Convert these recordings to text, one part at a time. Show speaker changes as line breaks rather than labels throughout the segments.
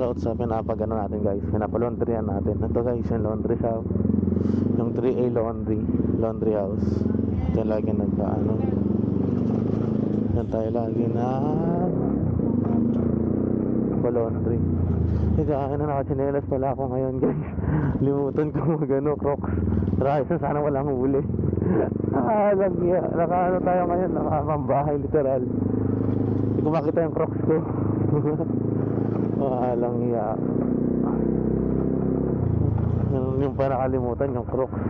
shoutout sa pinapagano natin guys, pinapalaundryan natin. Ito guys, yung laundry shop, yung 3A laundry house. Ito yung lagi nagpaano, yan tayo lagi na laundry. Kaya nakachinelas pala ako ngayon guys. Limutan ko magano, Crocs. Pero sana walang huli. Lagi, nakaano tayo ngayon, nakapambahay literal. Hindi ko makita yung Crocs ko. Walang iya. Yung pa nakalimutan, yung Crocs.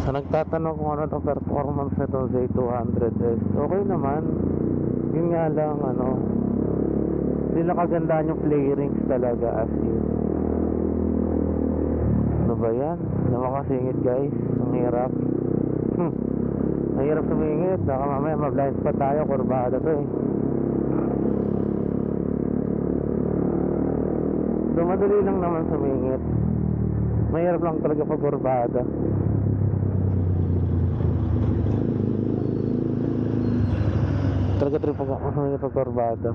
Sa nagtatanong kung ano itong performance nito Z200S, okay naman. Yun nga lang, hindi lang kagandaan yung play rings talaga as in. Ano ba yan? Hindi makasingit guys, ang hirap. Ang hirap sumingit, baka mamaya ma-blind spot tayo, kurbada to eh. So madali lang naman sumingit, mahirap lang talaga pag kurbada. Talaga trip ako sumingit pag kurbada.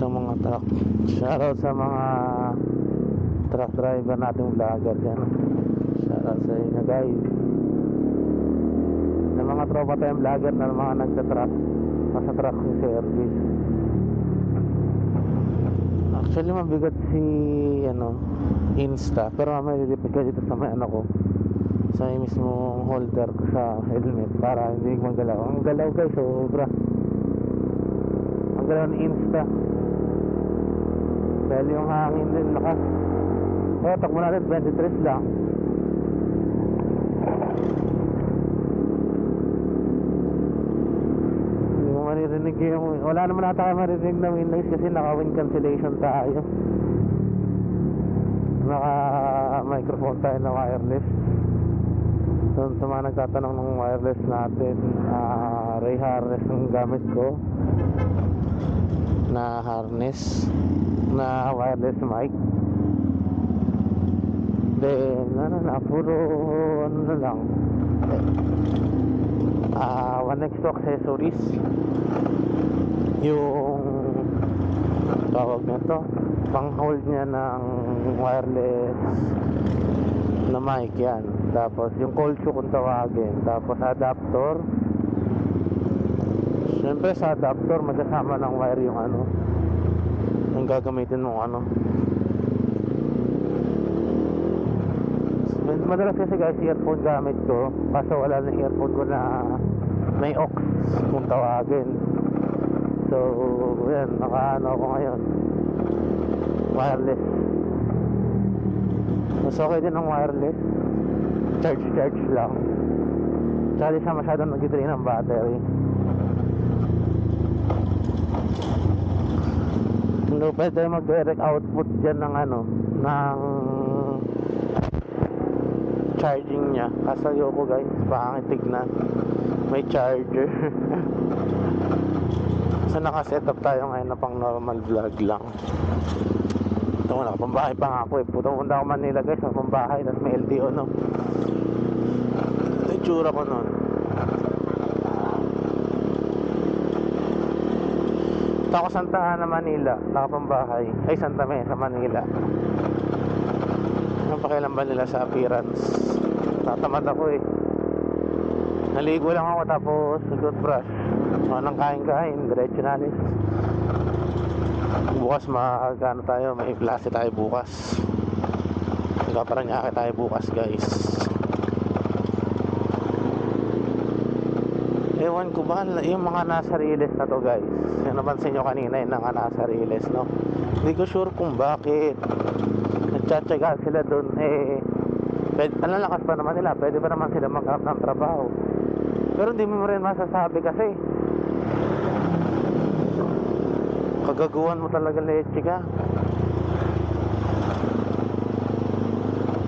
Mga truck, shoutout sa mga truck driver nating vlogger dyan. Shoutout sa inyo guys, na mga tropa tayong vlogger na mga nagsa-truck, nasa truck yung service. Actually mabigat si Insta, pero mamaya lilipit ko dito sa may ko, sa mismo holder ko sa helmet para hindi magalaw. Ang galaw guys, sobra ang galaw ni Insta dahil yung hangin din lakas. So takbo natin 23 lang. Hindi mo maririnig yung, wala naman ata kayo maririnig na wind noise kasi naka wind cancellation tayo, naka microphone tayo na wireless. So sa mga nagtatanong ng wireless natin, Ray harness ang gamit ko, na harness na wireless mic. Then puro lang one next to accessories, yung tawag nito, pang hold nya ng wireless na mic yan. Tapos yung cold shoe kung tawagin. Tapos adapter. Siyempre sa adapter magkasama ng wire yung yung gagamitin mong Madalas kasi guys earphone gamit ko, kaso wala na earphone ko na may aux kung tawagin. So yan, naka ako ngayon, wireless. Mas okay din ang wireless, charge lang, tsaka di siya masyadong nag-drain ng battery. Hindi pwede mag-direct output dyan ng ng charging nya, kasi ayoko guys, pangit tignan, may charger. So naka-set up tayo ngayon na pang normal vlog lang. Ito mo, nakapambahay pa nga ako eh. Putang punta ako Manila guys, nakapambahay, tapos may LTO ito yung tsura ko nun. Ito ako Santa Ana, Manila, nakapambahay. Ay, Santa Mesa, Manila. Anong pakialam ba nila sa appearance? Tatamad ako eh. Naligo lang ako tapos toothbrush. Nang kain-kain, diretso nalis. Bukas magano tayo, may klase tayo bukas. Nagpaparanyake tayo bukas guys. Ewan ko ba, yung mga nasa riles na to guys, yung napansin nyo kanina yung mga nasa riles, no? Hindi ko sure kung bakit nagtsatsaga sila dun ang lakas pa naman nila, pwede pa naman sila mag-up ng trabaho, pero hindi mo rin masasabi kasi kagaguhan mo talaga leche ka.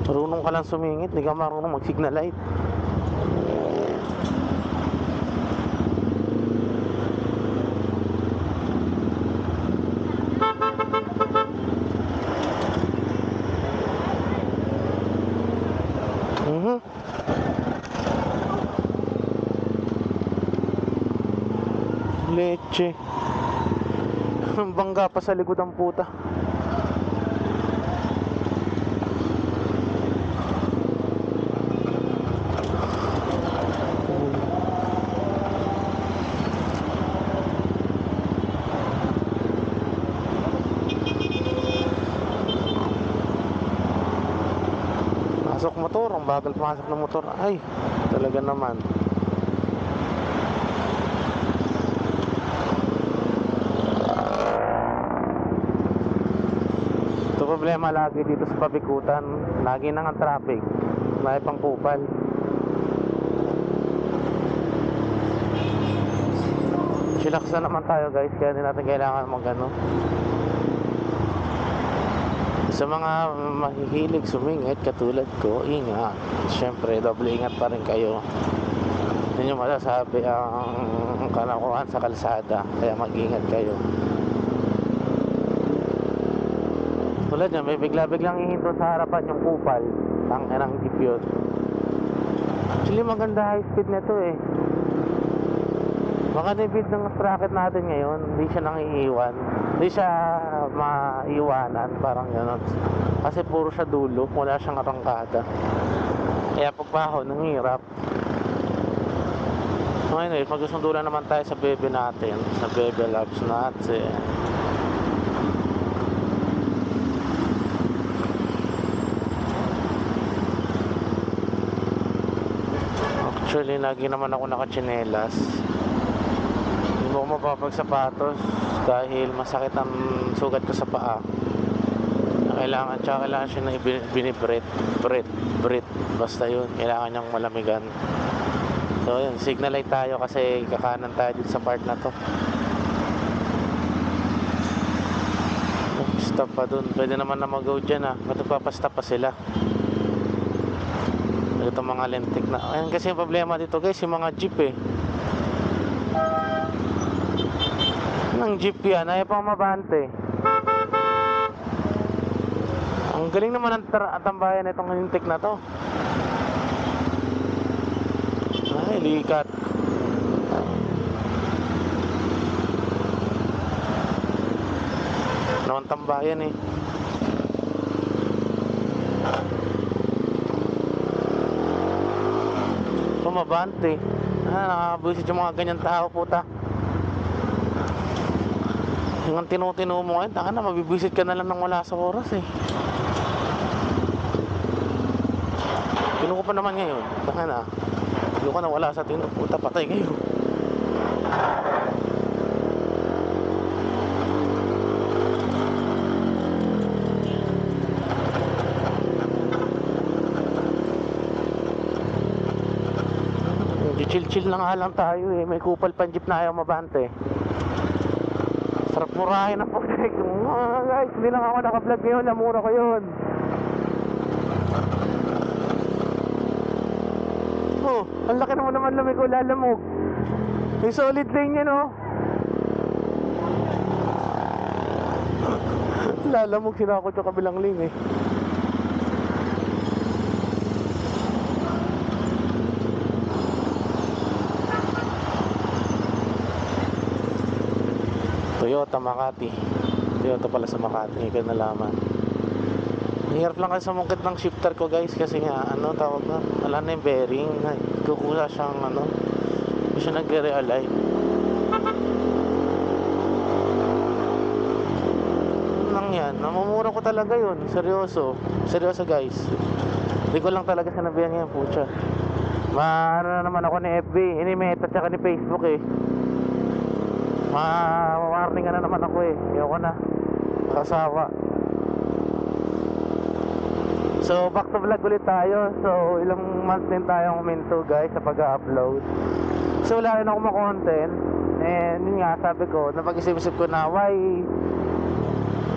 Marunong ka lang sumingit, hindi ka marunong mag signal light. Kotse. Bangga pa sa likod ang puta. Pasok motor, ang bagal pumasok ng motor. Ay, talaga naman. Ito problema lagi dito sa Pabikutan. Lagi nang ang traffic. May pang kupal. Chillax na naman tayo guys, kaya hindi natin kailangan mag-ano. Sa mga mahihilig sumingit katulad ko, ingat. Siyempre, doble ingat pa rin kayo. Hindi nyo masasabi ang kanakuhan sa kalsada, kaya mag-ingat kayo. Tulad nyo, may bigla-biglang ihinto sa harapan yung kupal. Tanginang jeep yun. Actually, maganda high speed nito eh. Maganda yung build ng sprocket natin ngayon. Hindi siya nangiiwan. Hindi siya maiwanan. Parang gano'n. Kasi puro siya dulo. Wala siyang arangkada. Kaya pagbaho, nanghirap. So anyway, magsusundulan naman tayo sa bebe natin. Sa bebe loves natin. Actually, lagi naman ako nakachinelas. Hindi mo ako mapapagsapatos dahil masakit ang sugat ko sa paa. Kailangan siya na binibret. Basta yun, kailangan niyang malamigan. So yun, signal light tayo kasi kakanan tayo dito sa part na to. Stop pa dun, pwede naman na mag-go dyan ah. Magpapastop pa sila. Ito mga lentik na. Ayan kasi yung problema dito guys, yung mga jeep eh. Anong jeep yan? Ayaw pang mabante. Ang galing naman ang tambayan itong lentik na to. Ay, likat. Naman tambayan eh. Mabante. Nakakabuisit yung mga ganyan tao puta. Yung tinutino mo ngayon, taka na, mabibisit ka na lang ng wala sa oras eh. Tino ko pa naman ngayon, taka na. Tino ka na wala sa tino, puta, patay kayo. Chill-chill lang nga lang tayo eh. May kupal pan jeep na ayaw mabante. Sarap murahin ang project. Guys, hindi lang ako naka-vlog ngayon. Namura ko yun. Oh, ang laki naman lamig ko. Lalamog. May solid lane yan oh. Lalamog, sinakot yung kabilang lane eh. Toyota Makati. Toyota pala sa Makati, hindi ko nalaman. Hirap lang kasi sa mungkit ng shifter ko guys. Kasi nga, ano tawag na, wala na yung bearing. Kukuha siyang ano, hindi siya nagre-realign. Lang yan, namumura ko talaga yun. Seryoso guys. Hindi ko lang talaga sinabihan yan, pucha. Ano na naman ako ni FB, ini Meta tsaka ni Facebook eh. Ma-warning na naman ako eh. Ayoko na. Kasawa. So back to vlog ulit tayo. So ilang months din tayong huminto guys sa pag-upload. So wala rin ako ma-content. And yun nga, sabi ko, napag-isip-isip ko na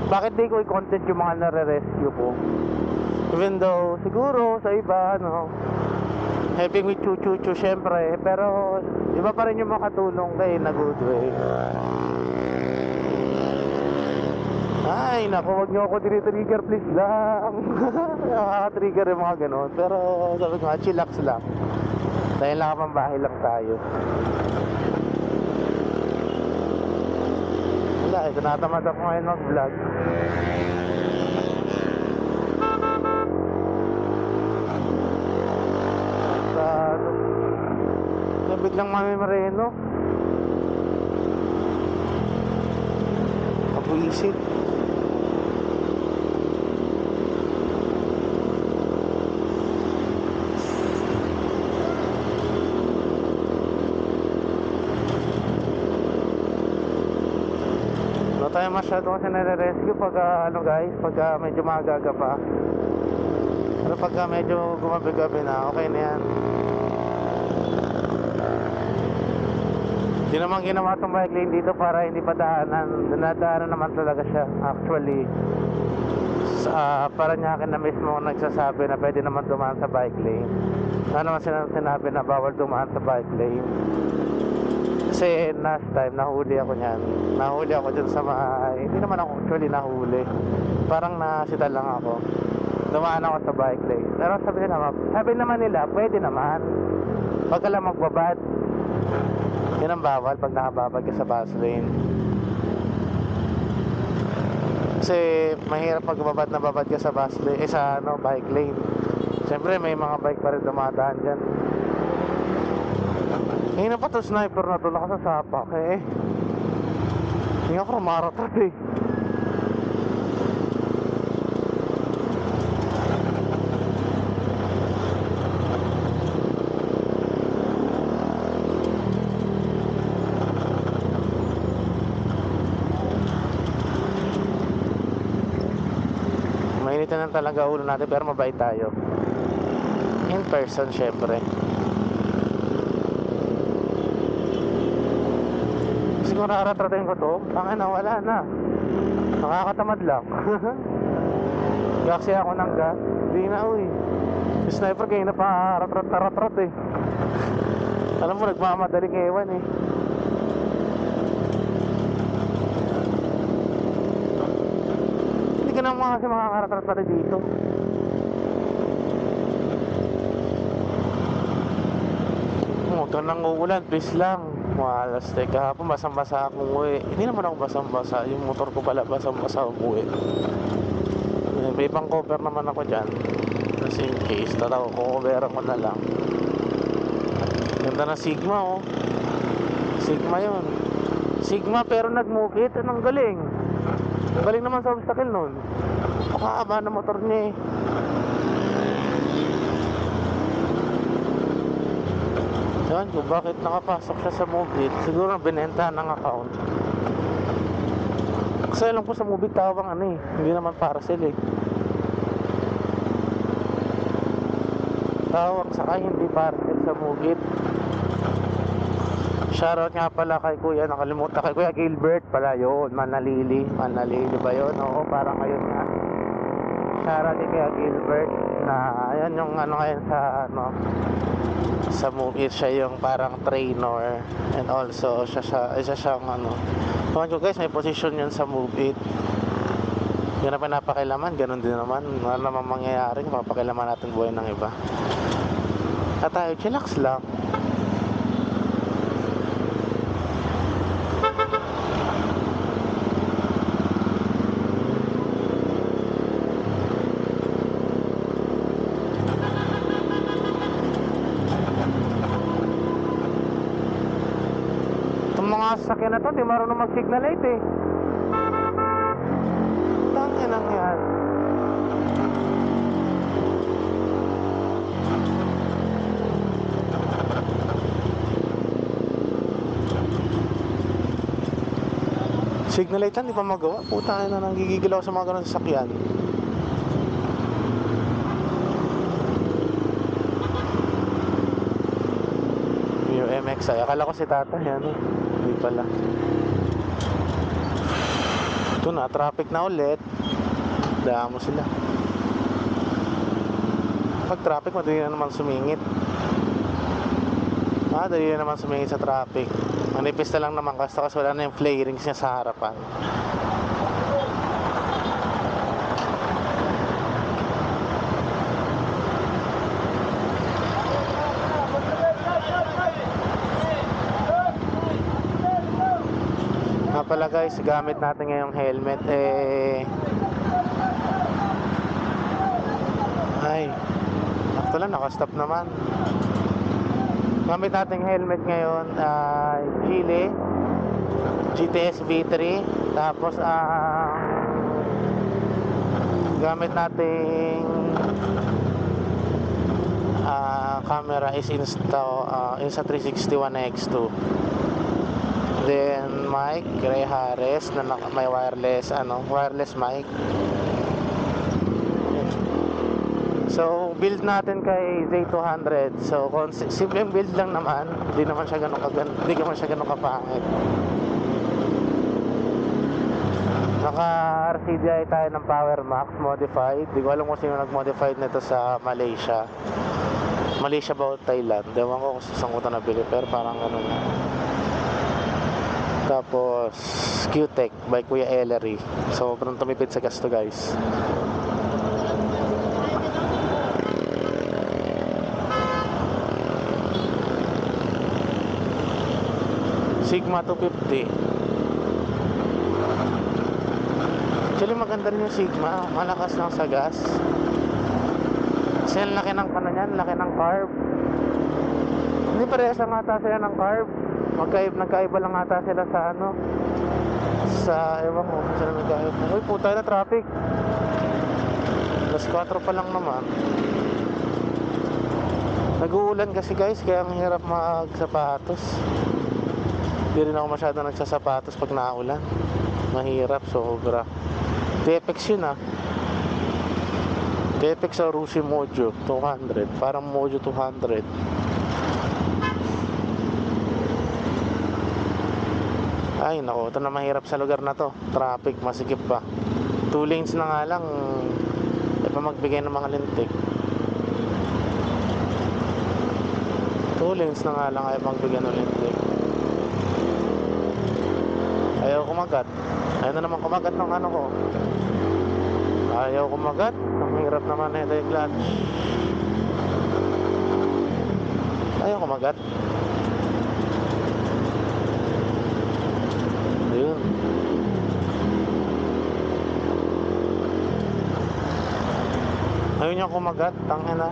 bakit di ko i-content yung mga nare-rescue ko. Even though siguro sa iba helping with chuchu syempre, pero iba pa rin yung makatulong kay na good way. Ay naku, wag nyo ako trigger please lang. Nakaka-trigger yung mga ganon. Pero sabi ko nga, chillax lang. Dahil nakapambahay lang tayo. tayo. Tinatamad ako ngayon mag-vlog. Biglang Mami Moreno. Kabuisit. No tayo masyado kasi nare-rescue pag guys, pag medyo magaga pa. Pero pag medyo gumabi-gabi na, okay na yan. Hindi naman ginawa itong bike lane dito para hindi padaanan. Dinadaanan naman talaga siya. Actually, Parañaque na mismo nagsasabi na pwede naman dumaan sa bike lane. Ano naman sinabi na bawal dumaan sa bike lane. Kasi last time nahuli ako niyan. Nahuli ako dyan sa hindi naman ako actually nahuli. Parang nasita lang ako. Dumaan ako sa bike lane. Pero sabi naman nila pwede naman. Pag ka lang magbabad, yun ang bawal pag nakababad ka sa bus lane. Kasi mahirap pag babad ka sa bus lane, sa bike lane. Siyempre may mga bike pa rin dumadaan dyan. Ngayon na pa to sniper na tulak sa sapak hindi ako rumaratot Mainitan lang talaga ulo natin pero mabait tayo. In person syempre. Siguro naratratin ko to. Tangin na wala na. Nakakatamad lang. Gaksi ako ng gas. Hindi na sniper kayo na pa ratrat Alam mo nagmamadaling ewan Hindi ka naman kasi makakaratrat pa rin dito. Huwag ka nang uulan, please lang. Malas kahapon basang-basa akong uwi. Hindi naman ako basang-basa. Yung motor ko pala basang-basa uwi. May pang cover naman ako dyan. Just in case. Tataw ko, coveran ko na lang. Ganda na Sigma Sigma yun. Sigma pero nagmukit. Anong galing. Galing naman sa obstacle nun. Pakahaba na motor niya Yan, kung bakit nakapasok siya sa Mobit. Siguro binenta ng account. Kasi alam ko sa Mobit tawang hindi naman parcel tawag saka hindi parcel sa Mobit. Shoutout nga pala kay Kuya, nakalimutan, kay Kuya Gilbert pala yun. Manalili ba yun? Oo, parang ngayon nga. Shoutout kay Kuya Gilbert na ayan yung ngayon sa movie. Siya yung parang trainer and also isa siyang Tuwan ko guys, may position yun sa movie. Yun na pinapakilaman, ganun din naman. Ano naman mangyayari, mapakilaman natin buhay ng iba. At tayo, chillax lang. Mga sasakyan na to, di marunong mag-signal light Tangin ang yan. Signal light di pa magawa. Puta na nang gigigil ako sa mga ganun sasakyan. Yung MXI, akala ko si Tata yan Hindi pala. Ito na, traffic na ulit. Damo sila. Pag traffic, madali na naman sumingit. Madali na naman sumingit sa traffic. Manipis na lang naman kasi wala na yung flarings niya sa harapan. pala guys, gamit natin ngayong helmet ay, sakto lang, nakastop naman. Gamit natin helmet ngayon Geely GTS V3. Tapos gamit nating camera is Insta360 One X2. Then mic, Gray Harris na may wireless mic. So build natin kay Z200. So simpleng build lang naman, hindi naman siya ganun kapangit. Naka RCDI tayo ng Power Max modified. Di ko alam kung sino nag-modified nito sa Malaysia ba o Thailand, ewan ko kung saan ko ito nabili, pero parang ganun na. Tapos Q-Tech by Kuya Ellery. Sobrang tumipid sa gasto guys. Sigma 250. Actually maganda rin yung Sigma, malakas lang sa gas. Kasi ang laki ng laki ng carb. Hindi parehas ang ata sila ng carb. Nagkaiba lang ata sila sa ewan ko kung sila nagkaiba. Uy, puta na traffic. Alas 4 pa lang naman. Nag-uulan kasi guys, kaya ang hirap magsapatos. Hindi rin ako masyado nagsasapatos pag naulan. Mahirap, sobra. TFX yun TFX sa Rusi Mojo 200. Parang Mojo 200. Ay nako, ito na mahirap sa lugar na to. Traffic, masikip pa. 2 lanes na nga lang, pa magbigay ng mga lintik. 2 lanes na nga lang ay magbigay ng lintik. Ayaw kumagat. Ayaw na naman kumagat ng ko. Ayaw kumagat. Ang hirap naman na ito yung clutch. Ayaw kumagat. Ayun. Ayaw niya kumagat. Tangin na.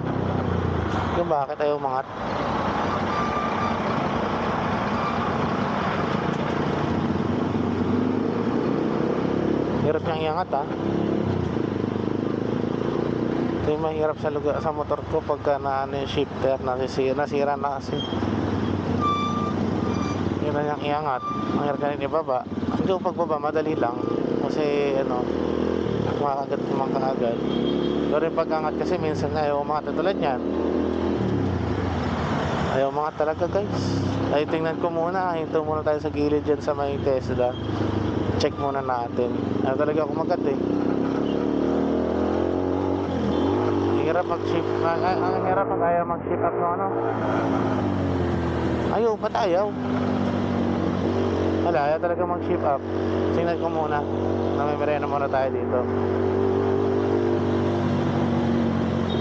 Yung bakit ayaw umangat? Hirap niyang iangat Ito yung mahirap sa motor ko pagka yung shifter nasira na kasi. Hirap niyang iangat. Ang hirap ka rin ibaba. Hindi ko pagbaba, madali lang. Kasi kumakagat naman kaagad. Pero yung pag-angat kasi minsan ayaw umangat tulad yan. Ayaw umangat talaga guys. Ay tingnan ko muna. Hinto muna tayo sa gilid dyan sa may Tesla. Check muna natin. Ayaw talaga kumagat Hirap mag-shift. Ang hirap pag ayaw mag-shift up Ayaw, ba't ayaw? Wala, ayaw talaga mag-shift up. Tingnan ko muna. Namimirena muna tayo dito.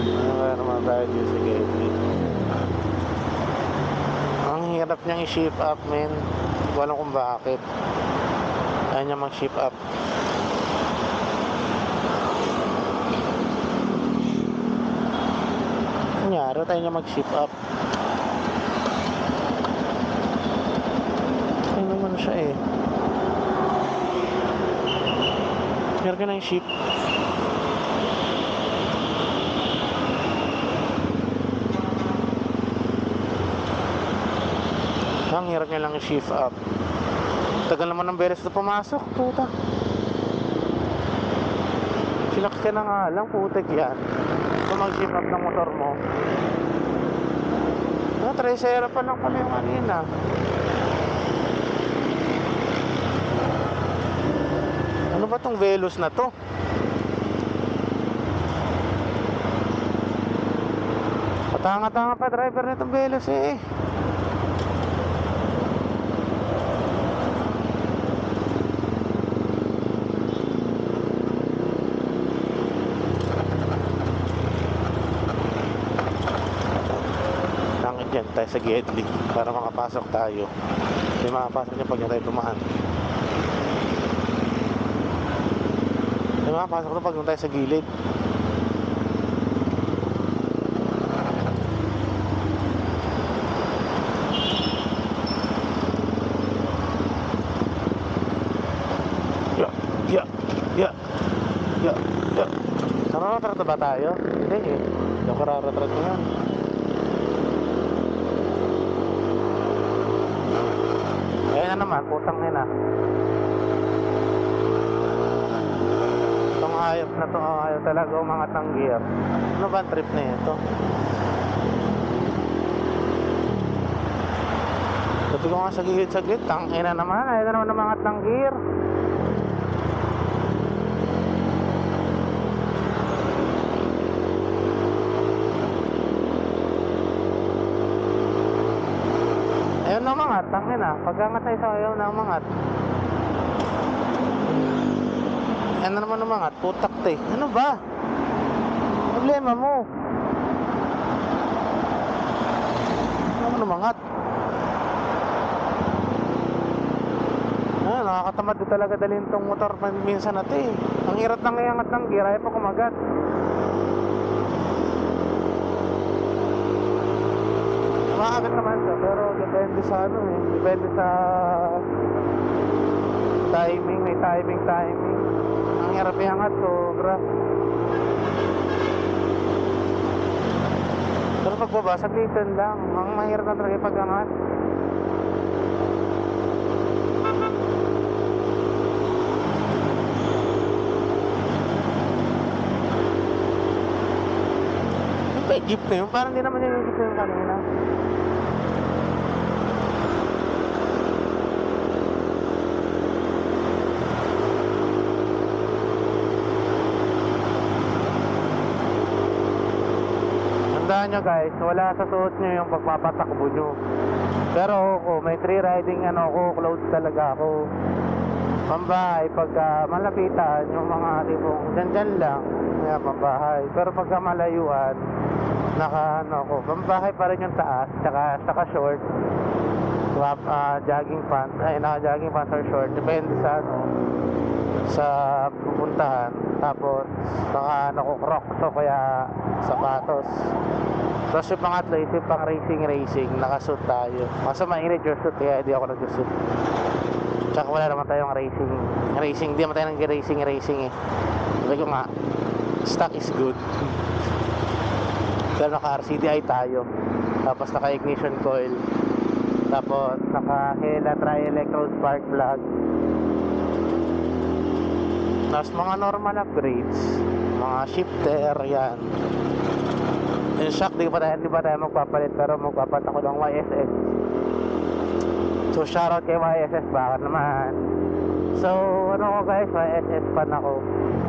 Namimirena muna tayo dito. Sige. Ang hirap niyang i-shift up, men. Hindi ko alam kung bakit. Ayaw niya mag-shift up. Kunyari, tayo niya mag-shift up. Ano naman siya Kunyari ka na yung shift. Ang hirap niya lang i-shift up. Tagal naman ng beres na pumasok, puta. Silak ka na nga lang, putek yan. Kung mag-shift up ng motor mo. Tricera pa lang pala yung kanina. Ano ba tong Veloz na to? Patanga-tanga pa driver nitong Veloz Diyan tayo sa Gedli para makapasok tayo. Hindi makapasok niya pag tayo dumaan. Tama, pasok na pag doon tayo sa gilid. Ya, ya, ya, ya. Nararatrat na ba tayo? Hindi eh. Hindi ako nararatrat na yan. Ayan na naman, putang ina. Itong hayop na to, ayaw talaga umangat ng gear. Ano ba ang trip na ito? Sabi ko nga sa gilid-saglit, tang ina naman, ayaw na naman umangat ng gear. Ayaw na umangat, tangin na. Pag-angat na isa, ayaw na umangat. Ayaw na naman umangat, putak te. Ano ba? Problema mo. Ano naman umangat? Nakakatamad din talaga dalhin tong motor minsan na te. Ang hirap nang iangat ng gear, ayaw pa kumagat. Makagat naman siya, pero depende sa ano eh. Depende sa timing, may timing. Ang hirap iangat, sobra. Pero pagbaba, saglitan lang. Ang mahirap na talaga pag-angat. Yung pa jeep na yun, parang di naman yung jeep na yun kanina. Tandaan nyo guys, wala sa suot nyo yung pagpapatakbo nyo. Pero ako, may free riding ano ako, clothes talaga ako. Pambahay, pagka malapitan, yung mga tipong dyan lang, kaya pambahay. Pero pagka malayuan, naka ano ako, pambahay pa rin yung taas, tsaka short. Jogging pants, naka jogging pants or short, depende sa ano, sa pupuntahan. Tapos naka ano ko, crocs o kaya sapatos. Tapos yung pangatlo is yung pang racing, nakasuit tayo. Kaso mainit yung suit, kaya hindi ako nag-suit. Tsaka wala naman tayong racing, hindi naman tayo nag-racing eh. Sabi ko nga, stock is good. Pero naka RCDI tayo. Tapos naka ignition coil. Tapos naka Hella tri-electrode spark plug. Tapos mga normal upgrades, mga shifter, yan. Yung shock, di ba tayo magpapalit, pero magpapalit ako ng YSS. So shoutout kay YSS, bakit naman. So ano ko guys, YSS fan ako.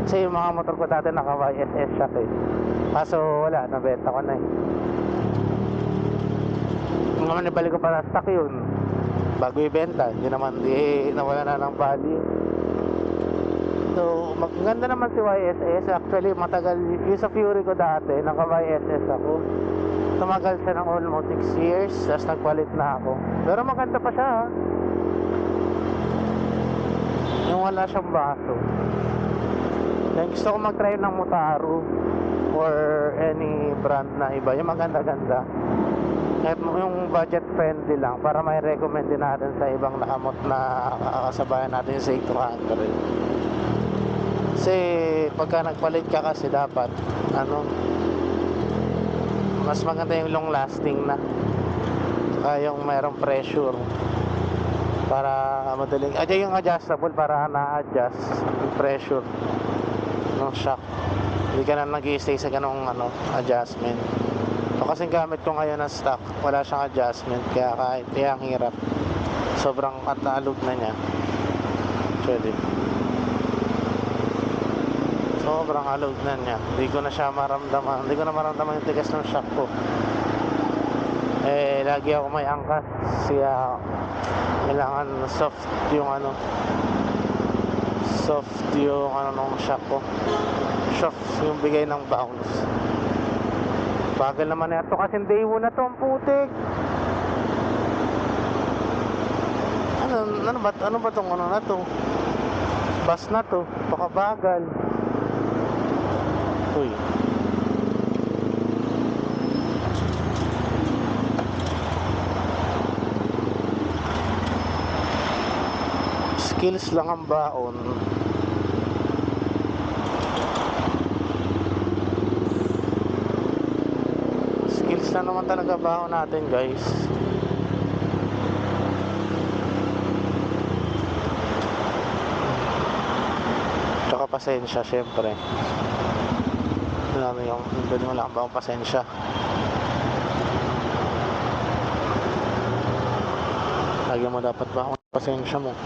Kasi yung mga motor ko dati naka YSS shock eh. Kaso wala, nabenta ko na eh. Ngayon ibalik ko pa na stock yun bago ibenta, hindi naman nawala na ng value. So maganda naman si YSS. Actually matagal yung sa Fury ko dati, naka YSS ako. Tumagal siya ng almost 6 years, tapos nagpalit na ako. Pero maganda pa siya ha? Yung wala siyang baso. Then gusto ko mag-try ng Motaro or any brand na iba, yung maganda-ganda. Kahit yung budget friendly lang, para may recommend din natin sa ibang nakamot na kakasabayan natin sa 200. Kasi pagka nagpalit ka kasi dapat ano, mas maganda yung long lasting na, saka yung mayroong pressure para madaling yung adjustable para na-adjust yung pressure ng shock. Hindi ka na nag-i-stay sa ganong ano, adjustment. So, kasi gamit ko ngayon na stock, wala siyang adjustment, kaya ang hirap. Sobrang katalog na niya actually. Sobrang alog na niya. Hindi ko na maramdaman yung tigas ng shock ko. Eh, lagi ako may angkas. Kaya kailangan soft yung ng shock ko. Soft yung bigay ng bounce. Bagal naman na ito kasi day 1 na to ang putik. Ano ba tong ano na to? Bus na to, baka bagal. Uy. Skills lang ang baon. Skills na naman talaga baon natin, guys. Tsaka pasensya, syempre. Doon mo lang ba ang pasensya? Lagi mo dapat ba ang pasensya mo?